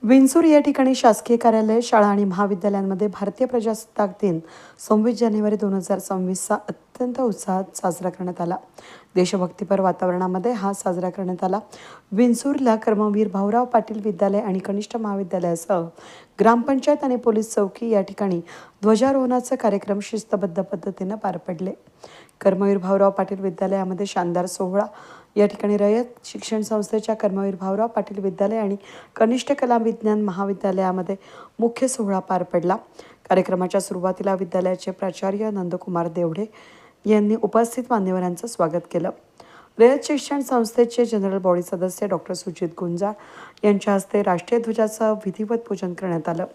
विंचूर या ठिकाणी शासकीय कार्यालय, शाळा आणि महाविद्यालयांमध्ये भारतीय प्रजासत्ताक दिन 26 जानेवारी 2026 अत्यंत उत्साहात साजरा करण्यात आला. देशभक्तीपर वातावरणामध्ये हा साजरा करण्यात आला. विंचूरला कर्मवीर भाऊराव पाटील विद्यालय आणि कनिष्ठ महाविद्यालयासह ग्रामपंचायत आणि पोलीस चौकी या ठिकाणी ध्वजारोहणाचे कार्यक्रम शिस्तबद्ध पद्धतीने पार पडले. कर्मवीर भाऊराव पाटील विद्यालयामध्ये शानदार सोहळा, या ठिकाणी रयत शिक्षण संस्थेच्या कर्मवीर भाऊराव पाटील विद्यालय आणि कनिष्ठ कला विज्ञान महाविद्यालयामध्ये मुख्य सोहळा पार पडला. कार्यक्रमाच्या सुरुवातीला विद्यालयाचे प्राचार्य नंदकुमार देवढे यांनी उपस्थित मान्यवरांचं स्वागत केलं. रयत शिक्षण संस्थेचे जनरल बॉडी सदस्य डॉक्टर सुजित गुंजाळ यांच्या हस्ते राष्ट्रीय ध्वजाचं विधिवत पूजन करण्यात आलं.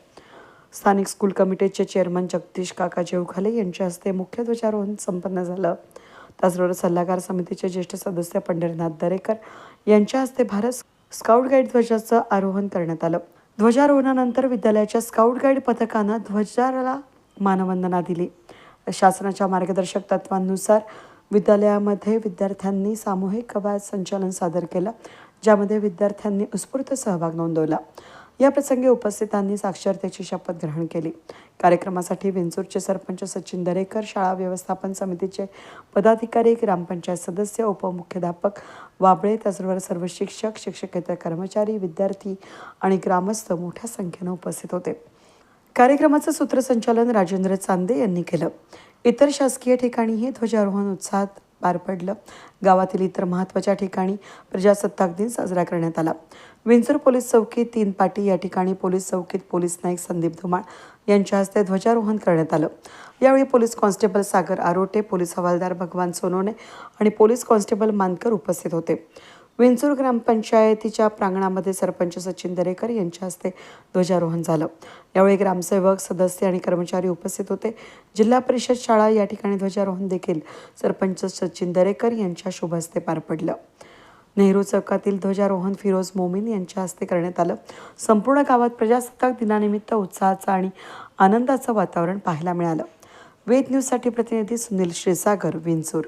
स्थानिक स्कूल कमिटीचे चेअरमन जगदीश काका जेवखाले यांच्या हस्ते मुख्य ध्वजारोहण संपन्न झालं. त्याचबरोबर सल्लागार समितीचे ज्येष्ठ सदस्य पंढरीनाथ दरेकर यांच्या हस्ते भारत स्काउट गाईड ध्वजाचं आरोहण करण्यात आलं. ध्वजारोहणानंतर विद्यालयाच्या स्काउट गाईड पथकानं ध्वजाला मानवंदना दिली. शासनाच्या मार्गदर्शक तत्वांनुसार विद्यालयामध्ये विद्यार्थ्यांनी सामूहिक कवायत संचलन सादर केलं, ज्यामध्ये विद्यार्थ्यांनी उत्स्फूर्त सहभाग नोंदवला. या प्रसंगी उपस्थितांनी साक्षरतेची शपथ ग्रहण केली. कार्यक्रमासाठी विंचूरचे सरपंच सचिन दरेकर, शाळा व्यवस्थापन समितीचे पदाधिकारी, ग्रामपंचायत सदस्य, उपमुख्याध्यापक वाबळे, त्याचबरोबर सर्व शिक्षक, शिक्षकेतर कर्मचारी, विद्यार्थी आणि ग्रामस्थ मोठ्या संख्येने उपस्थित होते. कार्यक्रमाचं सूत्रसंचालन राजेंद्र चांदे यांनी केलं. इतर शासकीय ठिकाणीही ध्वजारोहण उत्साहात पार पडलं. गावातील इतर महत्त्वाच्या ठिकाणी प्रजासत्ताक दिन साजरा करण्यात आला. विंचूर पोलीस चौकी 3 पाटी या ठिकाणी पोलीस चौकीत पोलीस नाईक संदीप धुमाळ यांच्या हस्ते ध्वजारोहण करण्यात आलं. यावेळी पोलीस कॉन्स्टेबल सागर आरोटे, पोलीस हवालदार भगवान सोनोने आणि पोलीस कॉन्स्टेबल मानकर उपस्थित होते. विंचूर ग्रामपंचायतीच्या प्रांगणामध्ये सरपंच सचिन दरेकर यांच्या हस्ते ध्वजारोहण झालं. यावेळी ग्रामसेवक, सदस्य आणि कर्मचारी उपस्थित होते. जिल्हा परिषद शाळा या ठिकाणी ध्वजारोहण देखील सरपंच सचिन दरेकर यांच्या शुभ हस्ते पार पडलं. नेहरू चौकातील ध्वजारोहण फिरोज मोमीन यांच्या हस्ते करण्यात आलं. संपूर्ण गावात प्रजासत्ताक दिनानिमित्त उत्साहाचं आणि आनंदाचं वातावरण पाहायला मिळालं. वेद न्यूजसाठी प्रतिनिधी सुनील क्षीरसागर, विंचूर.